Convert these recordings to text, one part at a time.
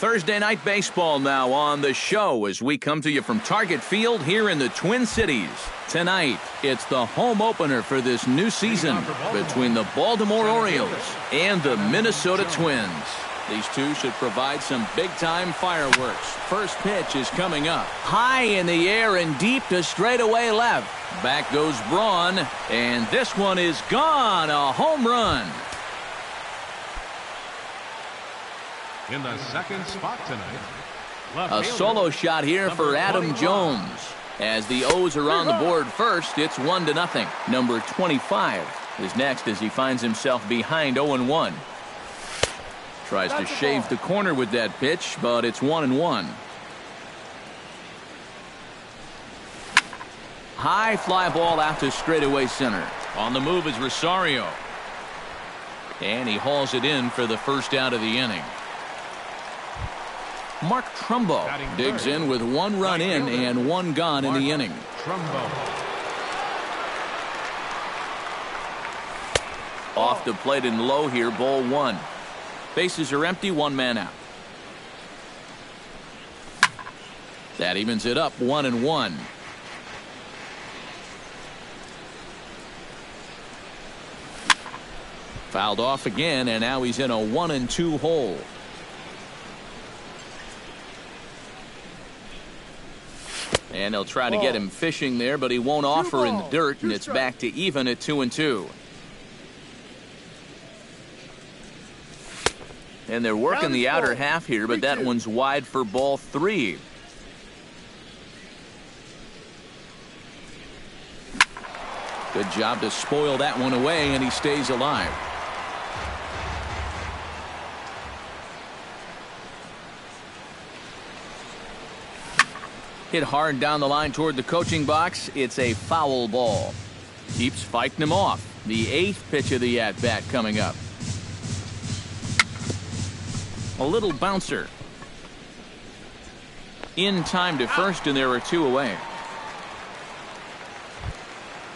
Thursday Night Baseball now on the show as we come to you from Target Field here in the Twin Cities. Tonight, it's the home opener for this new season between the Baltimore Orioles and the Minnesota Twins. These two should provide some big-time fireworks. First pitch is coming up. High in the air and deep to straightaway left. Back goes Braun, and this one is gone. A home run. In the second spot tonight, a solo shot here for Adam Jones. As the O's are on the board first, it's 1-0. Number 25 is next as he finds himself behind 0-1. Tries to shave the corner with that pitch, but it's 1-1. High fly ball out to straightaway center. On the move is Rosario. And he hauls it in for the first out of the inning. Mark Trumbo digs in with 1 run in and 1 gone in the inning. Off the plate and low here, ball 1. Bases are empty, 1 man out. That evens it up, 1-1. Fouled off again, and now he's in a 1-2 hole. And they'll try to get him fishing there, but he won't offer in the dirt, and it's back to even at 2-2. And they're working the outer half here, but that one's wide for ball 3. Good job to spoil that one away, and he stays alive. Hit hard down the line toward the coaching box. It's a foul ball. Keeps fighting him off. The 8th pitch of the at-bat coming up. A little bouncer. In time to first, and there are 2 away.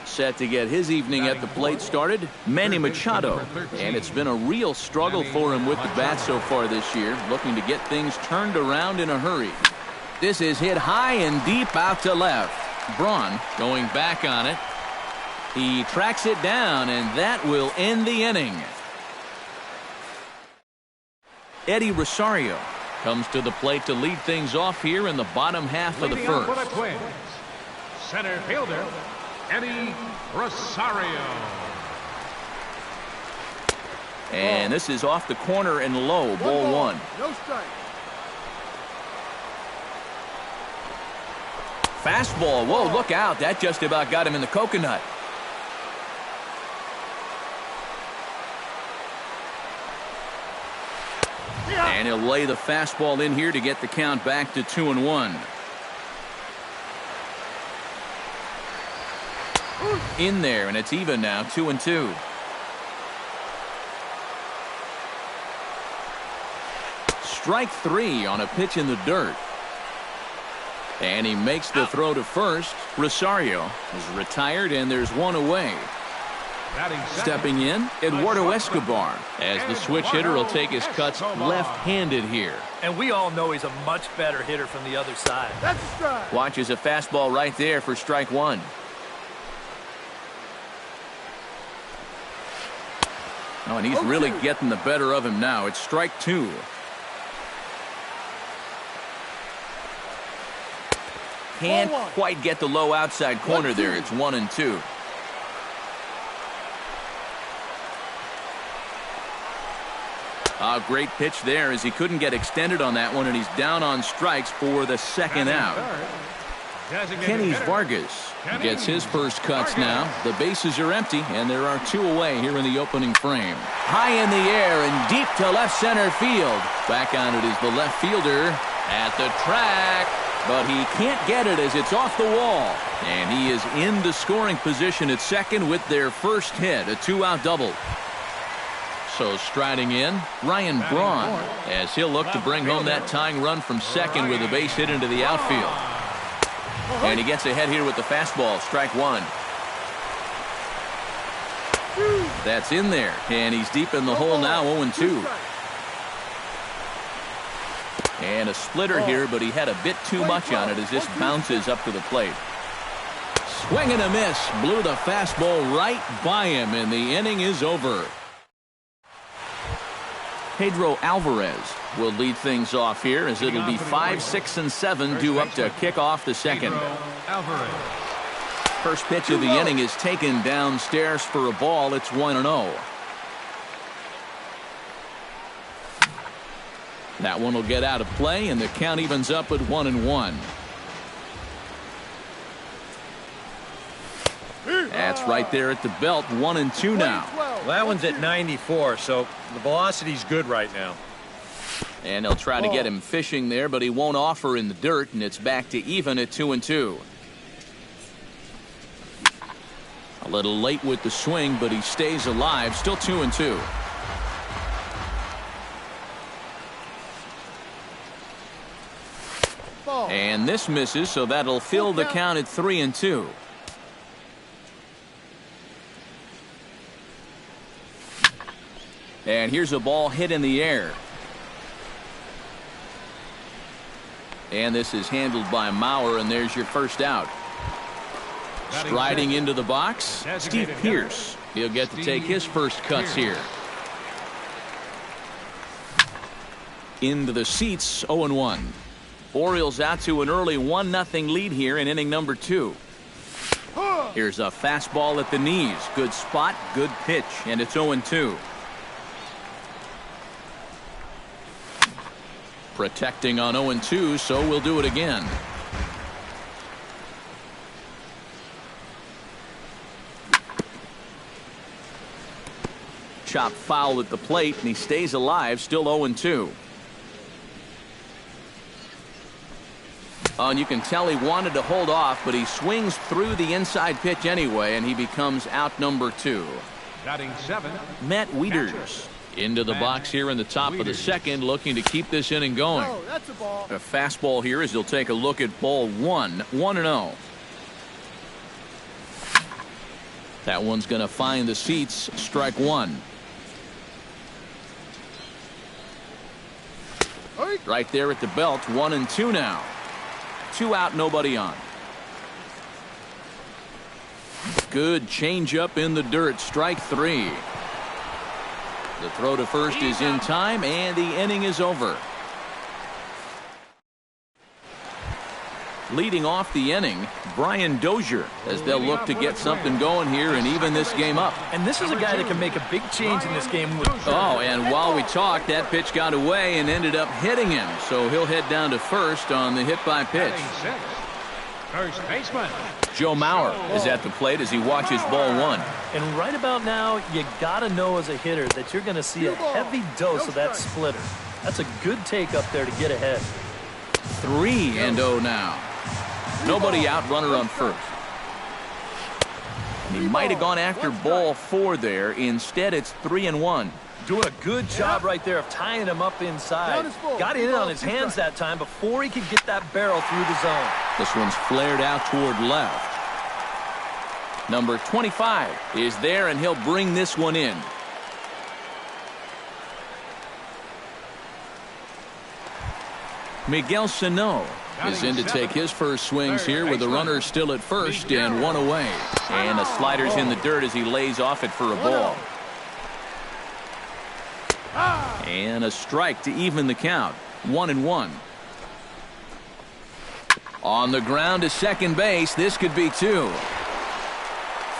Set to get his evening at the plate started, Manny Machado. And it's been a real struggle for him with the bat so far this year, looking to get things turned around in a hurry. This is hit high and deep out to left. Braun going back on it. He tracks it down, and that will end the inning. Eddie Rosario comes to the plate to lead things off here in the bottom half of the first. Center fielder, Eddie Rosario. And this is off the corner and low, ball 1. No strike. Fastball. Whoa, look out. That just about got him in the coconut. And he'll lay the fastball in here to get the count back to 2-1. In there, and it's even now, 2-2. Strike 3 on a pitch in the dirt. And he makes the throw to first. Rosario is retired, and there's 1 away. Stepping in, Eduardo Escobar, as the switch hitter will take his cuts left-handed here. And we all know he's a much better hitter from the other side. That's a strike. Watches a fastball right there for strike 1. Oh, and he's really getting the better of him now. It's strike 2. Can't quite get the low outside corner there. It's 1-2. A great pitch there as he couldn't get extended on that one, and he's down on strikes for the second out. Kenny Vargas gets his first cuts now. The bases are empty, and there are 2 away here in the opening frame. High in the air and deep to left center field. Back on it is the left fielder at the track. But he can't get it as it's off the wall. And he is in the scoring position at second with their first hit, a 2-out double. So striding in, Ryan Braun, as he'll look to bring home that tying run from second with a base hit into the outfield. And he gets ahead here with the fastball, strike 1. That's in there, and he's deep in the hole now, 0-2. And a splitter here, but he had a bit too much on it as this bounces up to the plate. Swing and a miss. Blew the fastball right by him, and the inning is over. Pedro Alvarez will lead things off here as it'll be 5, 6, and 7 due up to kick off the second. First pitch of the inning is taken downstairs for a ball. It's 1-0. That one will get out of play, and the count evens up at 1-1. That's right there at the belt. 1-2 now. Well, that one's at 94, so the velocity's good right now. And they'll try to get him fishing there, but he won't offer in the dirt, and it's back to even at 2-2. A little late with the swing, but he stays alive. Still 2-2. And this misses, so that'll fill the count at 3-2. And here's a ball hit in the air. And this is handled by Mauer, and there's your first out. Striding into the box, Steve Pearce. He'll get to take his first cuts here. Into the seats, 0-1. Orioles out to an early 1-0 lead here in inning number 2. Here's a fastball at the knees. Good spot, good pitch, and it's 0-2. Protecting on 0-2, so we'll do it again. Chop foul at the plate, and he stays alive, still 0-2. And you can tell he wanted to hold off, but he swings through the inside pitch anyway, and he becomes out number 2. Batting 7. Matt Wieters into the box here in the top of the second, looking to keep this inning going. Oh, that's a ball. A fastball here as he'll take a look at ball 1, 1-0. That one's going to find the seats. Strike 1. Right there at the belt. 1-2 now. 2 out, nobody on. Good changeup in the dirt. Strike 3. The throw to first is in time, and the inning is over. Leading off the inning, Brian Dozier, as they'll look to get something going here and even this game up. And this is a guy that can make a big change in this game. Oh, and while we talked, that pitch got away and ended up hitting him. So he'll head down to first on the hit by pitch. First baseman Joe Mauer is at the plate as he watches ball 1. And right about now, you got to know as a hitter that you're going to see a heavy dose of that splitter. That's a good take up there to get ahead. 3-0 now. Nobody out, runner on first. And he might have gone after ball 4 there. Instead, it's 3-1. Doing a good job right there of tying him up inside. Got it in on his hands that time before he could get that barrel through the zone. This one's flared out toward left. Number 25 is there, and he'll bring this one in. Miguel Sano is in to take his first swings here with the runner still at first and 1 away. And the slider's in the dirt as he lays off it for a ball. And a strike to even the count. 1-1. On the ground to second base. This could be 2.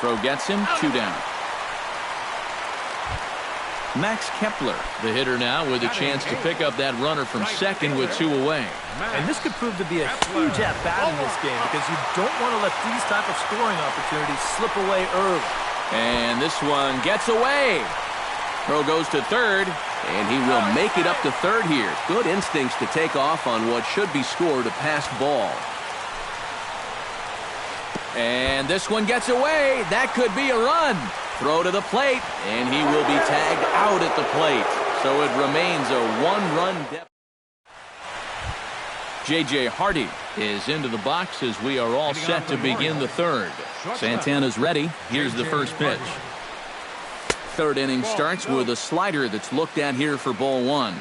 Throw gets him. 2 down. Max Kepler, the hitter now, with a chance to pick up that runner from second with 2 away. And this could prove to be a huge at-bat in this game because you don't want to let these type of scoring opportunities slip away early. And this one gets away. Throw goes to third, and he will make it up to third here. Good instincts to take off on what should be scored, a passed ball. And this one gets away. That could be a run. Throw to the plate, and he will be tagged out at the plate. So it remains a 1-run deficit. J.J. Hardy is into the box as we are all set to begin the third. Santana's ready. Here's the first pitch. Third inning starts with a slider that's looked at here for ball 1.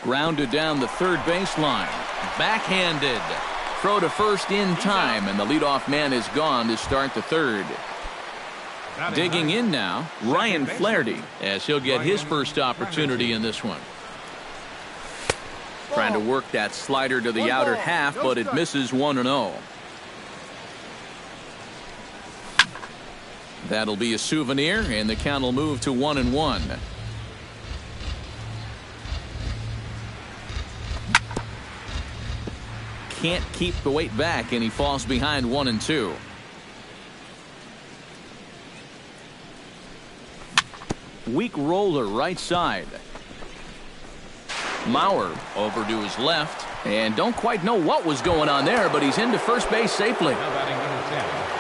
Grounded down the third baseline. Backhanded. Throw to first in time, and the leadoff man is gone to start the third. Digging in now, Ryan Flaherty, as he'll get his first opportunity in this one. Trying to work that slider to the outer half, but it misses 1-0. That'll be a souvenir, and the count will move to 1-1. Can't keep the weight back, and he falls behind 1-2. Weak roller right side. Mauer over to his left, and don't quite know what was going on there, but he's into first base safely.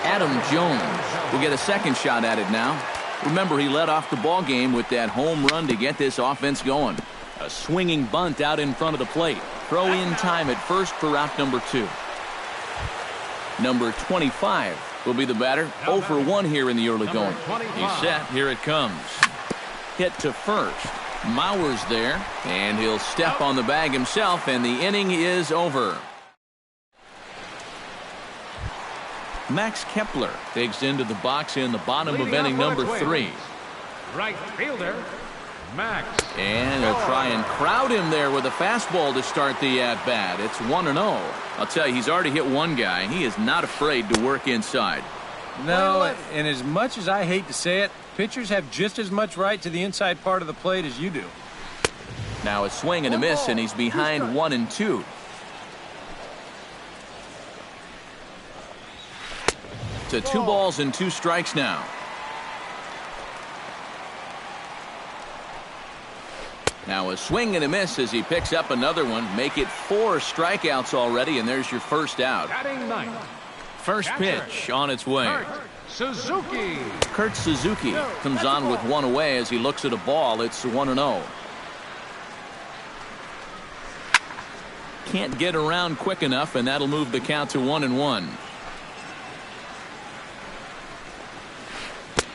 Adam Jones will get a second shot at it now. Remember, he led off the ball game with that home run to get this offense going. A swinging bunt out in front of the plate. Throw in time at first for out number 2. Number 25 will be the batter. 0 for 1 here in the early going. He's set. Here it comes. Hit to first. Mauer's there, and he'll step on the bag himself, and the inning is over. Max Kepler digs into the box in the bottom of inning number 3. Right fielder, Max. And he'll try and crowd him there with a fastball to start the at-bat. It's 1-0. I'll tell you, he's already hit one guy. He is not afraid to work inside. No, and as much as I hate to say it, pitchers have just as much right to the inside part of the plate as you do. Now a swing and a miss, and he's behind 1-2. To 2 balls and 2 strikes now. Now a swing and a miss as he picks up another one. Make it 4 strikeouts already, and there's your first out. First pitch on its way. Kurt Suzuki comes on with 1 away as he looks at a ball. It's 1-0. Can't get around quick enough, and that'll move the count to 1-1.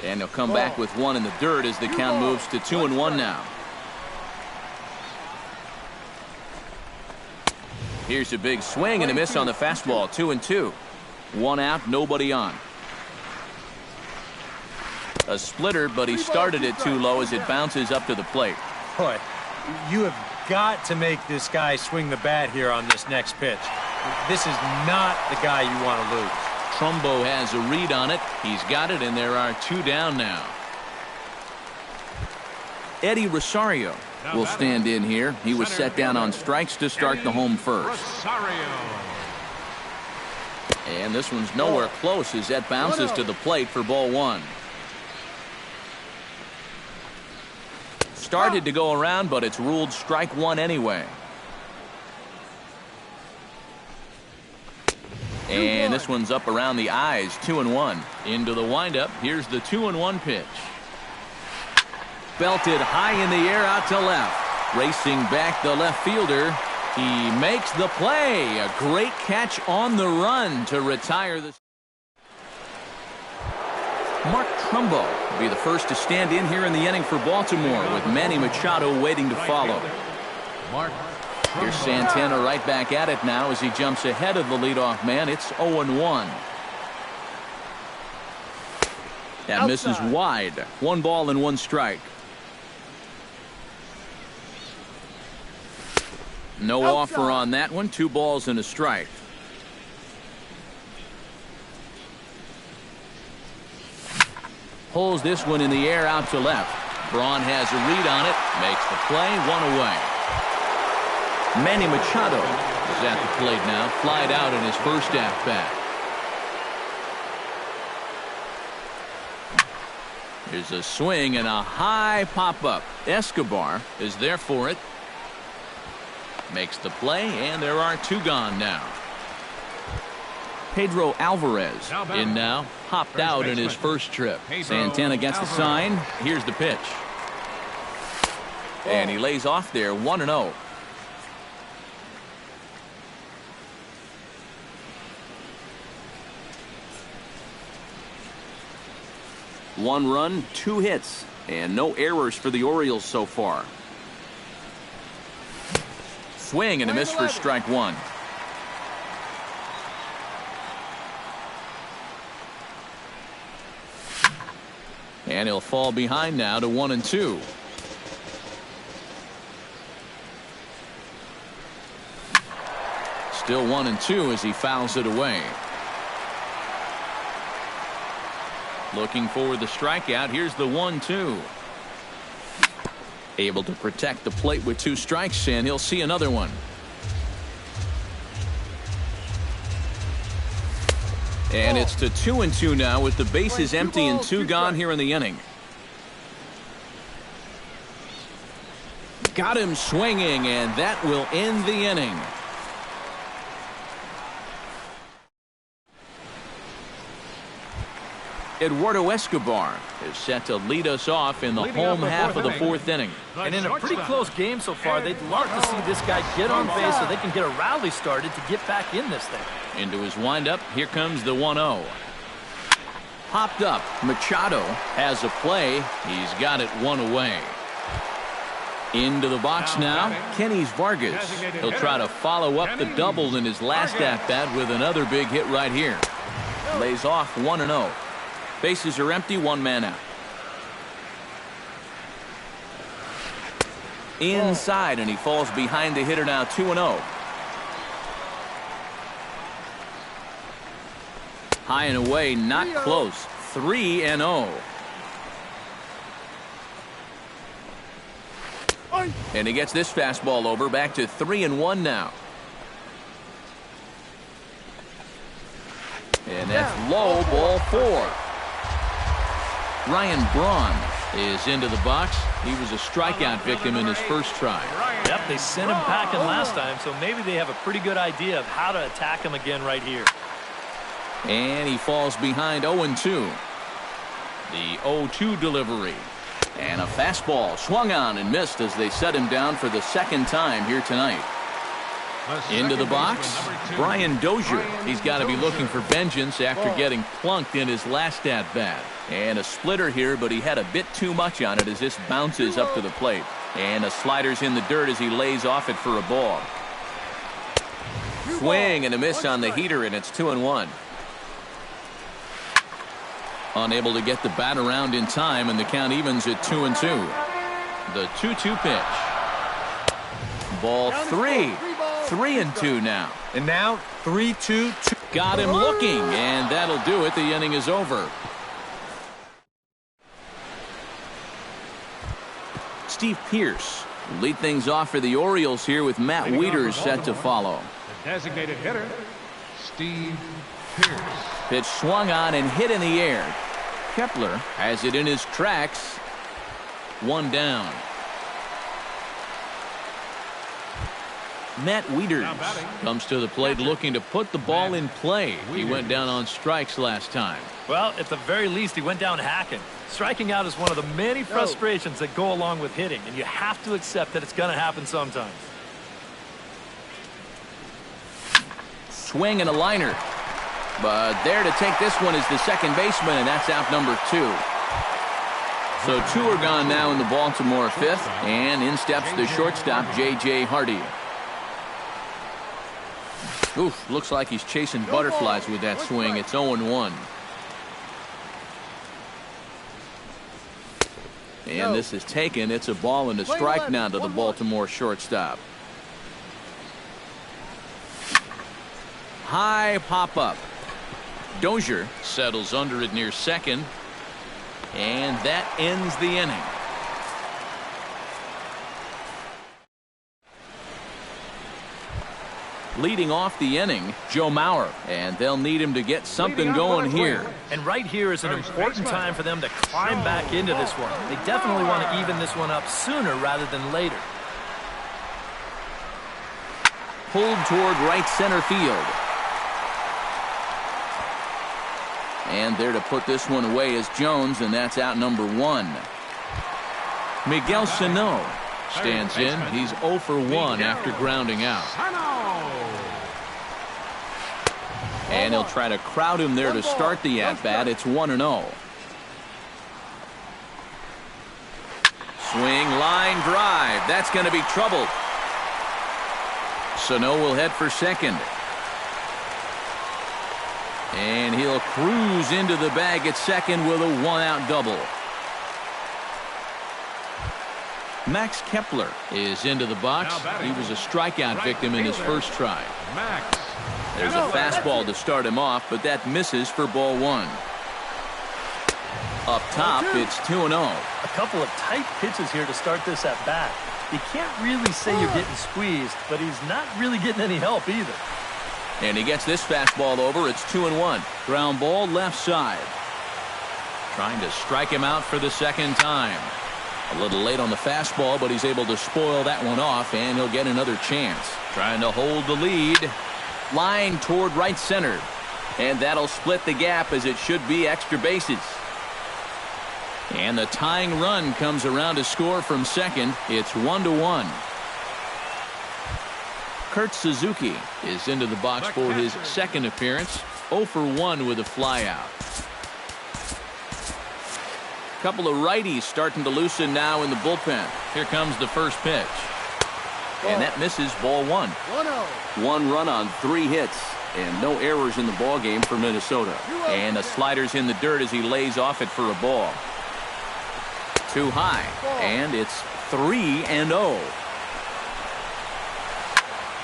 And he'll come back with 1 in the dirt as the count moves to 2-1 now. Here's a big swing and a miss on the fastball. 2-2. 1 out, nobody on. A splitter, but he started it too low as it bounces up to the plate. Boy, you have got to make this guy swing the bat here on this next pitch. This is not the guy you want to lose. Trumbo has a read on it. He's got it, and there are 2 down now. Eddie Rosario will stand in here. He was set down on strikes to start the home first. And this one's nowhere close as that bounces to the plate for ball 1. Started to go around, but it's ruled strike 1 anyway. And this one's up around the eyes. 2-1. Into the windup. Here's the 2-1 pitch. Belted high in the air out to left. Racing back the left fielder. He makes the play. A great catch on the run to retire this. Mark Trumbo will be the first to stand in here in the inning for Baltimore, with Manny Machado waiting to follow. Here's Santana right back at it now as he jumps ahead of the leadoff man. It's 0-1. That misses wide. 1 ball and 1 strike. No offer on that one. 2 balls and a strike. Pulls this one in the air out to left. Braun has a read on it. Makes the play. 1 away. Manny Machado is at the plate now. Flied out in his first at-bat. There's a swing and a high pop-up. Escobar is there for it. Makes the play, and there are 2 gone now. Pedro Alvarez in now. Hopped out in his first trip. Santana gets the sign. Here's the pitch. And he lays off there. 1-0. One run, 2 hits, and no errors for the Orioles so far. swing and a miss for strike one. And he'll fall behind now to 1-2. Still 1-2 as he fouls it away. Looking for the strikeout. Here's the 1-2. Able to protect the plate with 2 strikes, and he'll see another one. And it's to 2-2 now with the bases empty and 2 gone here in the inning. Got him swinging, and that will end the inning. Eduardo Escobar is set to lead us off in the home half of the 4th inning. And in a pretty close game so far, they'd love to see this guy get on base so they can get a rally started to get back in this thing. Into his windup, here comes the 1-0. Popped up, Machado has a play. He's got it 1 away. Into the box now, Kenny's Vargas. He'll try to follow up the double in his last at-bat with another big hit right here. Lays off 1-0. Bases are empty, 1 man out. Inside, and he falls behind the hitter now, 2-0. High and away, not close, 3-0. And he gets this fastball over, back to 3-1 now. And that's low, ball 4. Ryan Braun is into the box. He was a strikeout victim in his first try. Yep, they sent him packing last time, so maybe they have a pretty good idea of how to attack him again right here. And he falls behind 0-2. The 0-2 delivery. And a fastball swung on and missed as they set him down for the 2nd time here tonight. Into the box, Brian Dozier. He's got to be looking for vengeance after getting plunked in his last at-bat. And a splitter here, but he had a bit too much on it as this bounces up to the plate. And a slider's in the dirt as he lays off it for a ball. Swing and a miss on the heater, and it's 2-1. Unable to get the bat around in time, and the count evens at 2-2. The 2-2 pitch. Ball 3. 3-2 now. And now 3-2. Got him looking, and that'll do it. The inning is over. Steve Pearce will lead things off for the Orioles here with Matt Wieters set to follow. The designated hitter, Steve Pearce. Pitch swung on and hit in the air. Kepler has it in his tracks. 1 down. Matt Wieters comes to the plate looking to put the ball in play. He went down on strikes last time. Well, at the very least, he went down hacking. Striking out is one of the many frustrations that go along with hitting, and you have to accept that it's going to happen sometimes. Swing and a liner. But there to take this one is the second baseman, and that's out number 2. So 2 are gone now in the Baltimore 5th, and in steps the shortstop, J.J. Hardy. Oof, looks like he's chasing butterflies with that swing. It's 0-1. And this is taken. It's a ball and a strike now to the Baltimore shortstop. High pop-up. Dozier settles under it near second. And that ends the inning. Leading off the inning, Joe Mauer, and they'll need him to get something going here. And right here is an important time for them to climb back into this one. They definitely want to even this one up sooner rather than later. Pulled toward right center field. And there to put this one away is Jones, and that's out number 1. Miguel Sano stands in. He's 0 for 1 after grounding out. And he'll try to crowd him there to start the at-bat. It's 1-0. Swing, line drive. That's going to be trouble. Sano will head for second. And he'll cruise into the bag at second with a one-out double. Max Kepler is into the box. He was a strikeout victim in his first try. There's a fastball to start him off, but that misses for ball one. Up top, it's 2-0. A couple of tight pitches here to start this at bat. You can't really say you're getting squeezed, but he's not really getting any help either. And he gets this fastball over. It's 2-1. Ground ball left side. Trying to strike him out for the second time. A little late on the fastball, but he's able to spoil that one off, and he'll get another chance. Trying to hold the lead. Line toward right center. And that'll split the gap, as it should be extra bases. And the tying run comes around to score from second. It's 1-1. Kurt Suzuki is into the box for his second appearance. 0 for 1 with a flyout. Couple of righties starting to loosen now in the bullpen. Here comes the first pitch. And that misses, ball one. 1-0. 1 run on 3 hits. And no errors in the ball game for Minnesota. And the slider's in the dirt as he lays off it for a ball. Too high. And it's 3-0.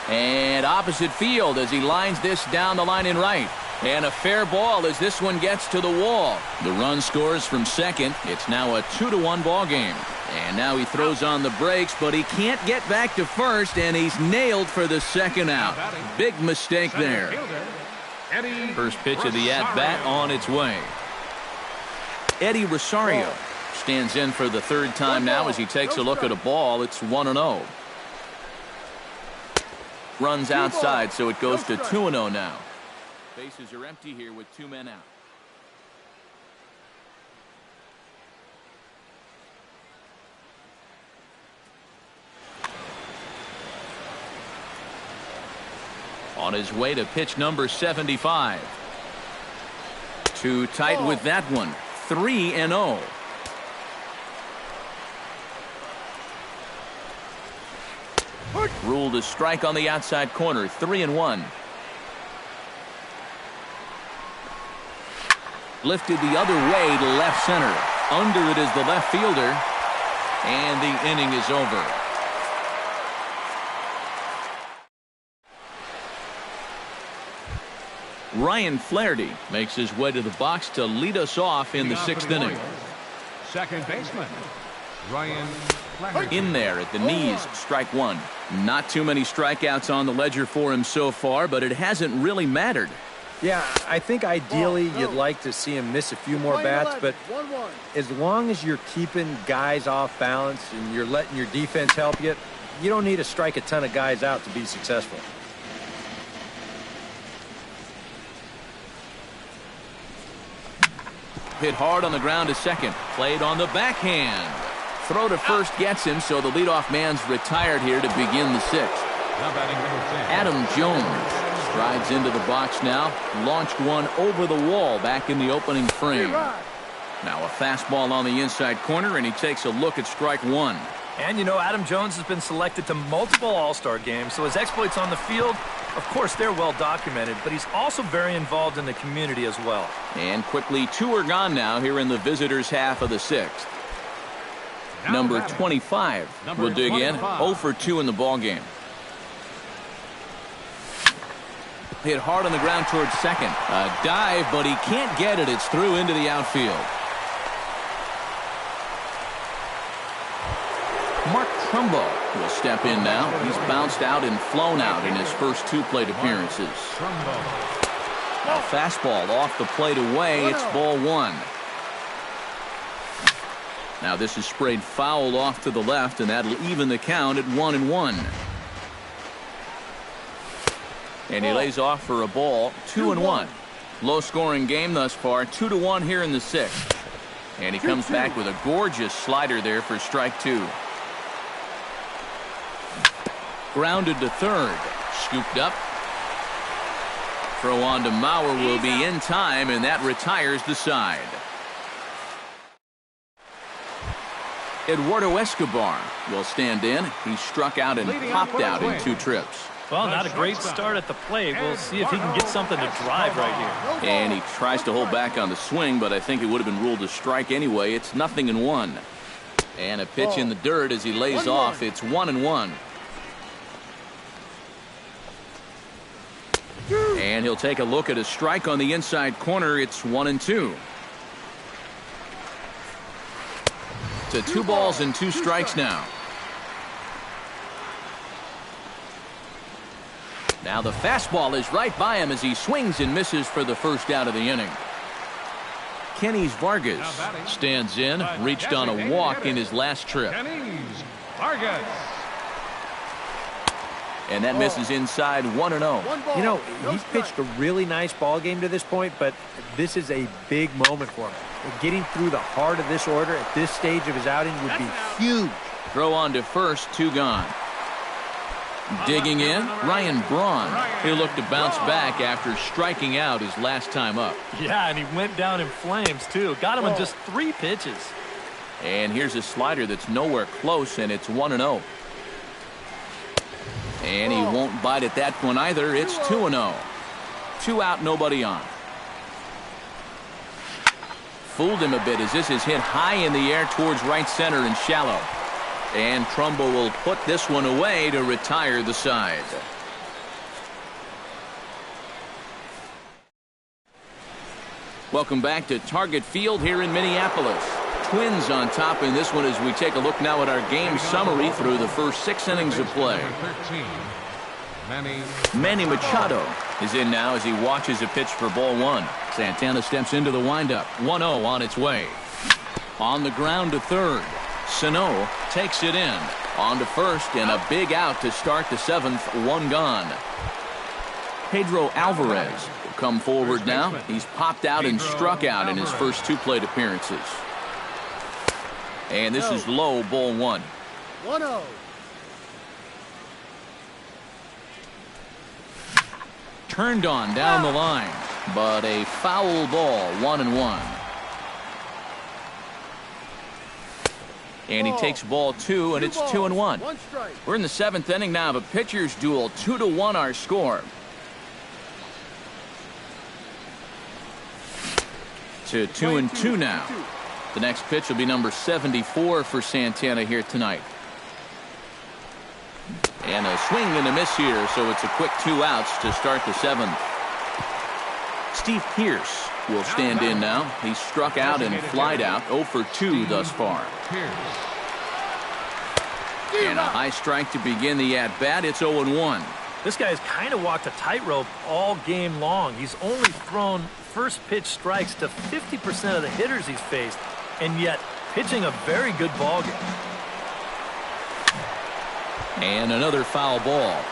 And opposite field as he lines this down the line in right. And a fair ball as this one gets to the wall. The run scores from second. It's now a 2-1 ball game. And now he throws on the brakes, but he can't get back to first, and he's nailed for the second out. Big mistake there. First pitch of the at-bat on its way. Eddie Rosario stands in for the third time now as he takes a look at a ball. It's 1-0. Runs outside, so it goes to 2-0 now. Bases are empty here with 2 men out. On his way to pitch number 75. Too tight with that one. 3-0. Ruled a strike on the outside corner. 3-1. Lifted the other way to left center. Under it is the left fielder. And the inning is over. Ryan Flaherty makes his way to the box to lead us off in the 6th inning. Second baseman, Ryan Flaherty. In there at the knees, strike one. Not too many strikeouts on the ledger for him so far, but it hasn't really mattered. Yeah, I think ideally you'd like to see him miss a few more bats, but as long as you're keeping guys off balance and you're letting your defense help you, you don't need to strike a ton of guys out to be successful. Hit hard on the ground to second. Played on the backhand. Throw to first gets him, so the leadoff man's retired here to begin the 6th. Adam Jones strides into the box now. Launched one over the wall back in the opening frame. Now a fastball on the inside corner, and he takes a look at strike one. And you know, Adam Jones has been selected to multiple All-Star games, so his exploits on the field, of course, they're well documented, but he's also very involved in the community as well. And quickly, 2 are gone now here in the visitors' half of the 6th. Number 25 will dig in. 0 for 2 in the ball game. Hit hard on the ground towards second. A dive, but he can't get it. It's through into the outfield. Mark Trumbo will step in now. He's bounced out and flown out in his first 2 plate appearances. A fastball off the plate away. It's ball one. Now this is sprayed foul off to the left, and that'll even the count at 1-1. And he lays off for a ball. 2-1. Low scoring game thus far. 2-1 here in the 6th. And he comes back with a gorgeous slider there for strike 2. Grounded to third. Scooped up. Throw on to Mauer will be in time, and that retires the side. Eduardo Escobar will stand in. He struck out and popped out in 2 trips. Well, not a great start at the plate. We'll see if he can get something to drive right here. And he tries to hold back on the swing, but I think it would have been ruled a strike anyway. It's 0-1. And a pitch in the dirt as he lays off. It's 1-1. And he'll take a look at a strike on the inside corner. It's 1-2. To 2 balls and 2 strikes now. Now the fastball is right by him as he swings and misses for the first out of the inning. Kenny's Vargas stands in, reached on a walk in his last trip. Kenny's Vargas. And that misses inside 1-0. You know, he's pitched a really nice ball game to this point, but this is a big moment for him. Getting through the heart of this order at this stage of his outing would be huge. Throw on to first, 2 gone. Digging in, Ryan Braun. He'll look to bounce back after striking out his last time up. Yeah, and he went down in flames, too. Got him in just 3 pitches. And here's a slider that's nowhere close, and it's 1-0. And he won't bite at that one either. It's 2-0. 2 out, nobody on. Fooled him a bit as this is hit high in the air towards right center and shallow. And Trumbo will put this one away to retire the side. Welcome back to Target Field here in Minneapolis. Twins on top in this one as we take a look now at our game summary through the first 6 innings of play. Manny Machado is in now as he watches a pitch for ball 1. Santana steps into the windup. 1-0 on its way. On the ground to third. Sano takes it in. On to first and a big out to start the 7th. 1 gone. Pedro Alvarez will come forward now. He's popped out and struck out in his first 2 plate appearances. And this is low, ball 1. 1-0. Turned on down the line, but a foul ball, 1-1. And he takes ball 2, and it's 2-1. We're in the 7th inning now of a pitcher's duel. 2-1 our score. To 2-2 now. The next pitch will be number 74 for Santana here tonight. And a swing and a miss here, so it's a quick 2 outs to start the 7th. Steve Pearce will stand in now. He's struck out and flied out, 0 for 2 thus far. And a high strike to begin the at-bat. It's 0-1. This guy's kind of walked a tightrope all game long. He's only thrown first pitch strikes to 50% of the hitters he's faced, and yet pitching a very good ball game. And another foul ball.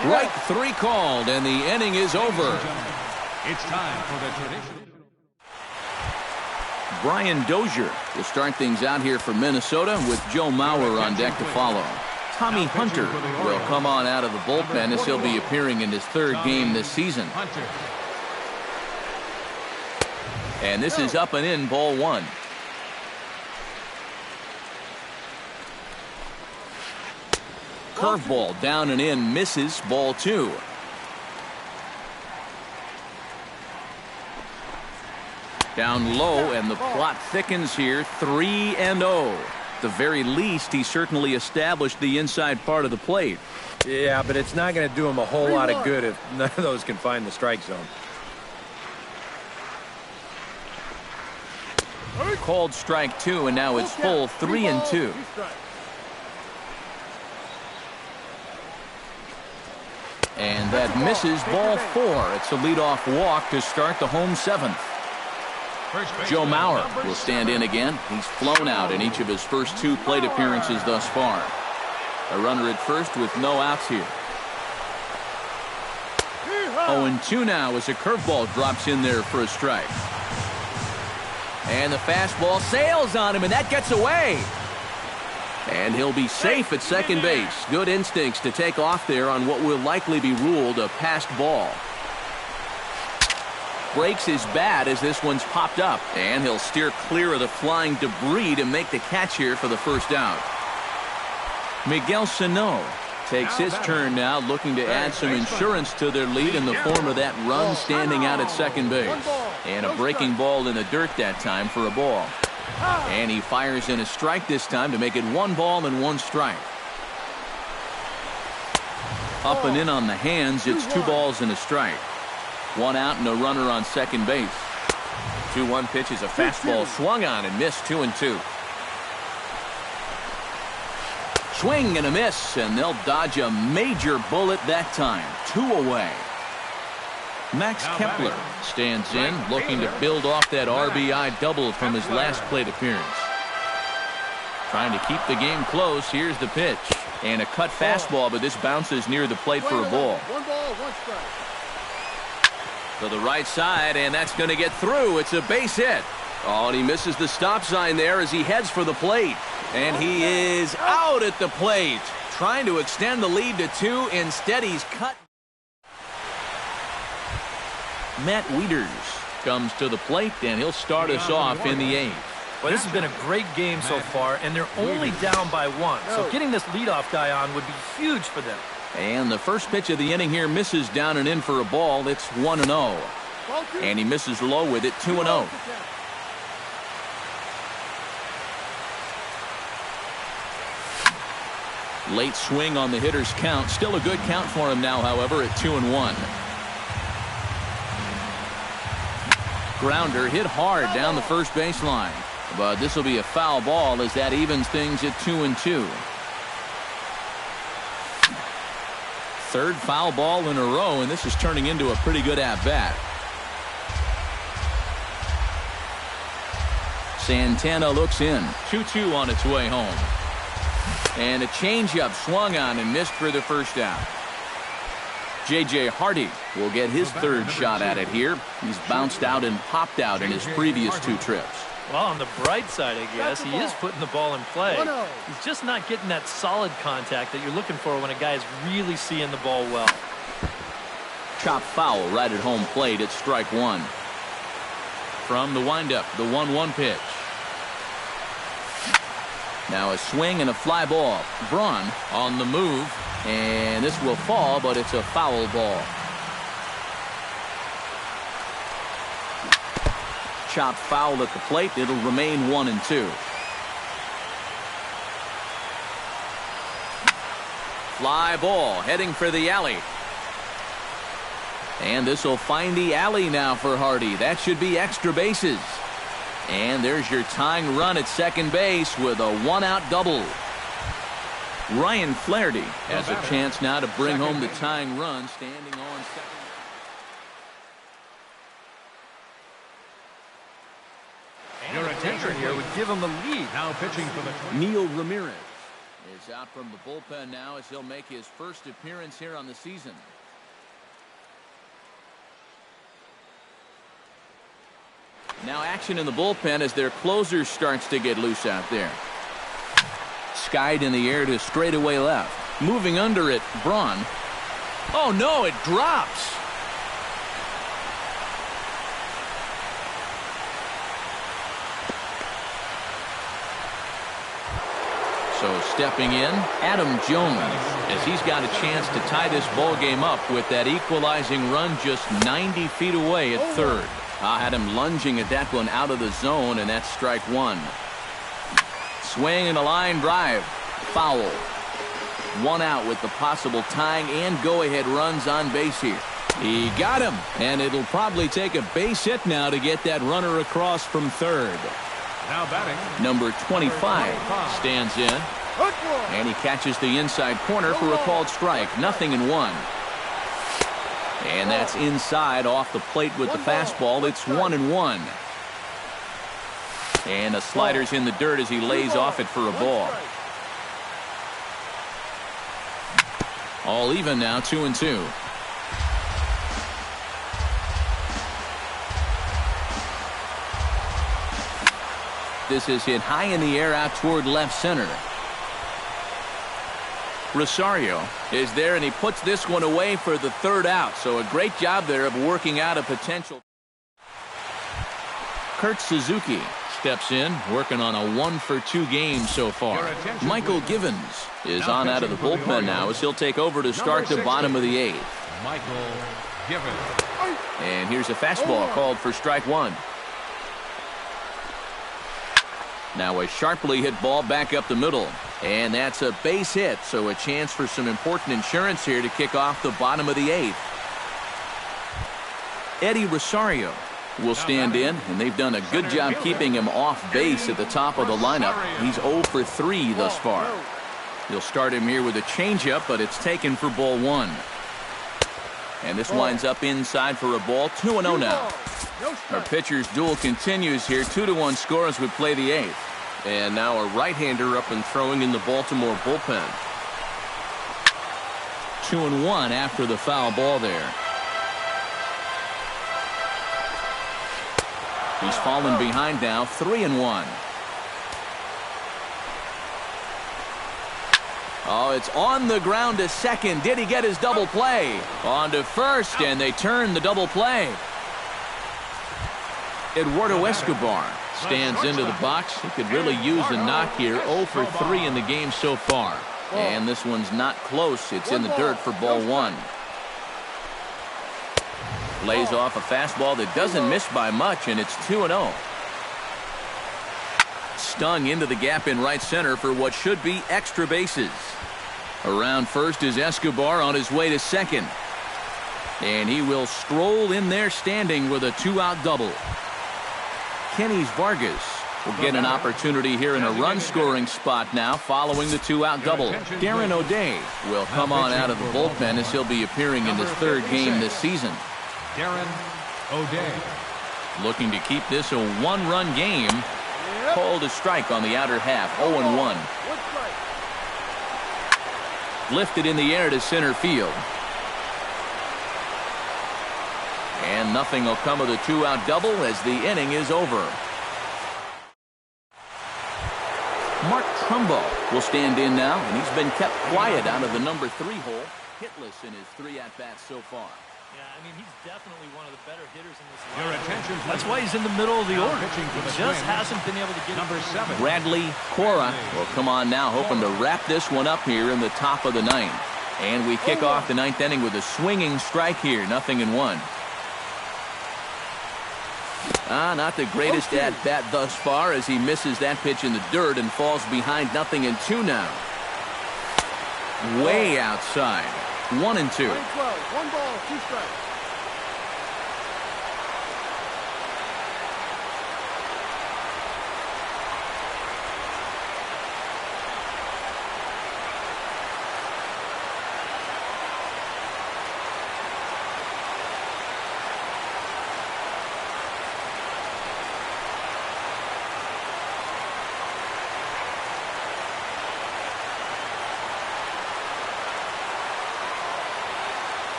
Strike 3 called, and the inning is over. It's time for the traditional. Brian Dozier will start things out here for Minnesota with Joe Mauer on deck to follow. Tommy Hunter will come on out of the bullpen as he'll be appearing in his 3rd game this season. And this is up and in, ball 1. Curveball down and in, misses, ball 2. Down low, and the plot thickens here, 3-0. At the very least, he certainly established the inside part of the plate. Yeah, but it's not going to do him a whole lot of good if none of those can find the strike zone. Called strike 2, and now it's full 3-2. And that misses, ball 4. It's a leadoff walk to start the home 7th. Joe Mauer will stand in again. He's flown out in each of his first 2 plate appearances thus far. A runner at first with no outs here. 0-2 now as a curveball drops in there for a strike. And the fastball sails on him, and that gets away. And he'll be safe at second base. Good instincts to take off there on what will likely be ruled a passed ball. breaks his bat as this one's popped up. And he'll steer clear of the flying debris to make the catch here for the first out. Miguel Sano takes his turn now, looking to add some insurance to their lead in the form of that run standing out at second base. And a breaking ball in the dirt that time for a ball. And he fires in a strike this time to make it 1 ball and 1 strike. Up and in on the hands, it's 2 balls and a strike. 1 out and a runner on second base. 2-1 pitch is a fastball swung on and missed, 2-2. Swing and a miss, and they'll dodge a major bullet that time. 2 away. Max Kepler stands in, looking to build off that RBI double from his last plate appearance. Trying to keep the game close. Here's the pitch. And a cut fastball, but this bounces near the plate for a ball. 1 ball, 1 strike. To the right side, and that's going to get through. It's a base hit. Oh, and he misses the stop sign there as he heads for the plate. And he is out at the plate. Trying to extend the lead to 2. Instead, he's cut. Matt Wieters comes to the plate, and he'll start us off in the 8th. Well, this has been a great game so far, and they're only down by 1. So getting this leadoff guy on would be huge for them. And the first pitch of the inning here misses down and in for a ball. It's 1-0. And he misses low with it, 2-0. Late swing on the hitter's count. Still a good count for him now, however, at 2-1. Grounder hit hard down the first baseline. But this will be a foul ball as that evens things at 2-2. Third foul ball in a row, and this is turning into a pretty good at-bat. Santana looks in. 2-2 on its way home. And a changeup swung on and missed for the first out. J.J. Hardy will get his third shot at it here. He's bounced out and popped out in his previous 2 trips. Well, on the bright side, I guess, he is putting the ball in play. He's just not getting that solid contact that you're looking for when a guy is really seeing the ball well. Chop foul right at home plate at strike 1. From the windup, the 1-1 pitch. Now a swing and a fly ball. Braun on the move, and this will fall, but it's a foul ball. Chopped foul at the plate. It'll remain 1-2. Fly ball heading for the alley. And this will find the alley now for Hardy. That should be extra bases. And there's your tying run at second base with a 1-out double. Ryan Flaherty has a chance now to bring home the tying run, standing on second. Your attention Here would give him the lead. now pitching for the Neil Ramirez is out from the bullpen now as he'll make his first appearance here on the season. Now action in the bullpen as their closer starts to get loose out there. Skied in the air to straightaway left. Moving under it, Braun. Oh no, it drops. So stepping in, Adam Jones, as he's got a chance to tie this ball game up with that equalizing run just 90 feet away at third. I had him lunging at that one out of the zone, and that's strike 1. Swing and a line drive. Foul. 1 out with the possible tying and go-ahead runs on base here. He got him, and it'll probably take a base hit now to get that runner across from third. now batting. Number 25 stands in, and he catches the inside corner for a called strike. 0-1. And that's inside off the plate with the fastball. It's 1-1. And the slider's in the dirt as he lays off it for a ball. All even now, 2-2. This is hit high in the air out toward left center. Rosario is there, and he puts this one away for the third out. So a great job there of working out a potential. Kurt Suzuki steps in, working on a 1-for-2 game so far. Michael Givens is on out of the bullpen now as he'll take over to start the bottom of the 8th. Michael Givens. And here's a fastball called for strike 1. Now a sharply hit ball back up the middle. And that's a base hit, so a chance for some important insurance here to kick off the bottom of the 8th. Eddie Rosario will stand in, and they've done a good job keeping him off base at the top of the lineup. He's 0 for 3 thus far. You'll start him here with a changeup, but it's taken for ball 1. And this winds up inside for a ball. 2-0 now. Our pitcher's duel continues here. 2-1 score as we play the 8th. And now a right-hander up and throwing in the Baltimore bullpen. 2-1 after the foul ball there. He's fallen behind now. 3-1. Oh, it's on the ground to second. Did he get his double play? On to first, and they turn the double play. Eduardo Escobar stands into the box. He could really use a knock here. 0 for 3 in the game so far. And this one's not close. It's in the dirt for ball 1. Lays off a fastball that doesn't miss by much, and it's 2-0. Stung into the gap in right center for what should be extra bases. Around first is Escobar on his way to second. And he will stroll in there standing with a 2-out double. Kenny's Vargas will get an opportunity here in a run-scoring spot now following the 2-out double. Darren O'Day will come on out of the bullpen as he'll be appearing in his 3rd game this season. Darren O'Day. Looking to keep this a 1-run game. Called a strike on the outer half. 0-1. Lifted in the air to center field. And nothing will come of the 2-out double as the inning is over. Mark Trumbo will stand in now, and he's been kept quiet out of the number 3 hole. Hitless in his 3 at-bats so far. Yeah, I mean, he's definitely one of the better hitters in this Your lineup. attention, That's why he's in the middle of the order. pitching for the He just Twins, hasn't been able to get number 7. Bradley Cora will come on now, hoping to wrap this one up here in the top of the 9th. And we kick off the 9th inning with a swinging strike here. 0-1. Not the greatest at-bat thus far as he misses that pitch in the dirt and falls behind 0-2 now. Way outside. 1-2. 1 ball, 2 strikes.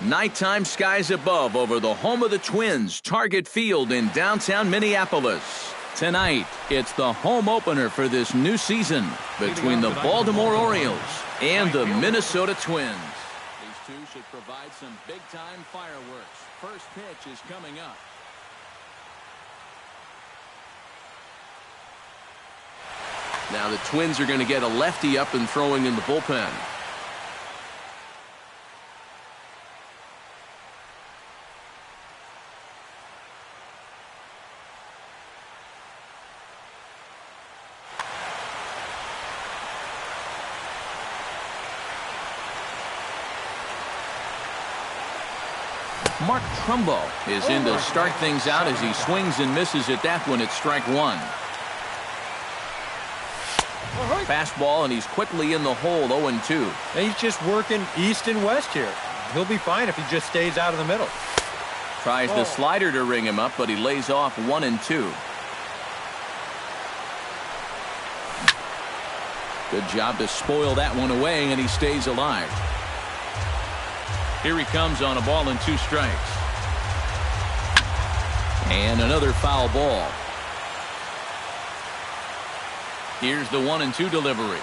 Nighttime skies above over the home of the Twins, Target Field in downtown Minneapolis. Tonight, it's the home opener for this new season between the Baltimore Orioles and the Minnesota Twins. These two should provide some big-time fireworks. First pitch is coming up. Now the Twins are going to get a lefty up and throwing in the bullpen. Mark Trumbo is in to start things out as he swings and misses at that one at strike one. Fastball, and he's quickly in the hole, 0-2. And he's just working east and west here. He'll be fine if he just stays out of the middle. Tries the slider to ring him up, but he lays off 1-2. Good job to spoil that one away, and he stays alive. Here he comes on a ball and 2 strikes. And another foul ball. Here's the 1-2 delivery.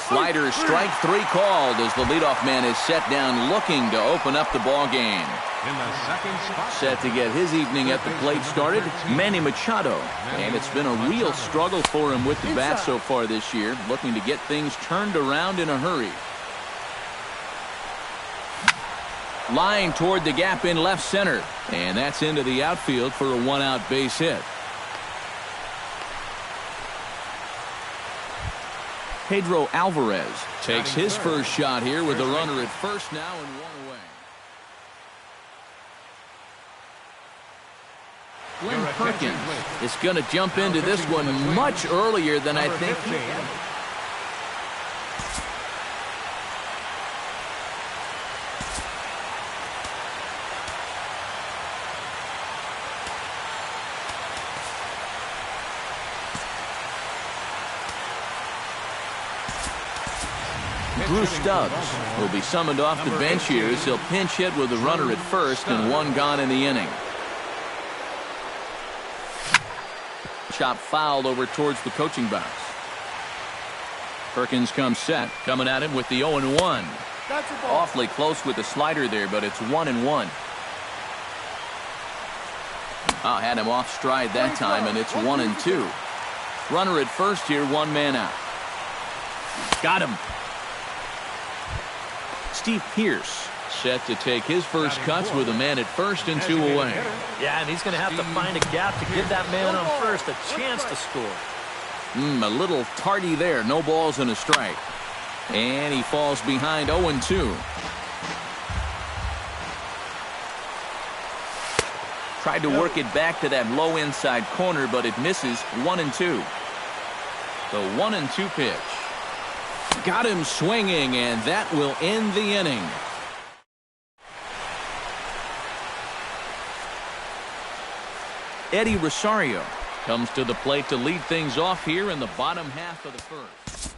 Slider, strike 3 called as the leadoff man is set down looking to open up the ball game. In the second spot. Set to get his evening at the plate started, Manny Machado. And it's been a real struggle for him with the bat so far this year, looking to get things turned around in a hurry. Line toward the gap in left center. And that's into the outfield for a 1-out base hit. Pedro Alvarez takes his first shot here with a runner at first now and 1 away. Glenn Perkins is going to jump into this one much earlier than I think he had. Drew Stubbs will be summoned off the bench here as he'll pinch hit with a runner at first and 1 gone in the inning. Chop fouled over towards the coaching box. Perkins comes set, coming at him with the 0-1. Awfully close with the slider there, but it's 1-1. Had him off stride that time, and it's 1-2. Runner at first here, 1 man out. Got him. Steve Pearce set to take his first cuts with a man at first and 2 away. Yeah, and he's going to have to find a gap to give that man on first a chance to score. A little tardy there. No balls and a strike. And he falls behind 0-2. Tried to work it back to that low inside corner, but it misses. 1-2. The 1-2 pitch. Got him swinging, and that will end the inning. Eddie Rosario comes to the plate to lead things off here in the bottom half of the first.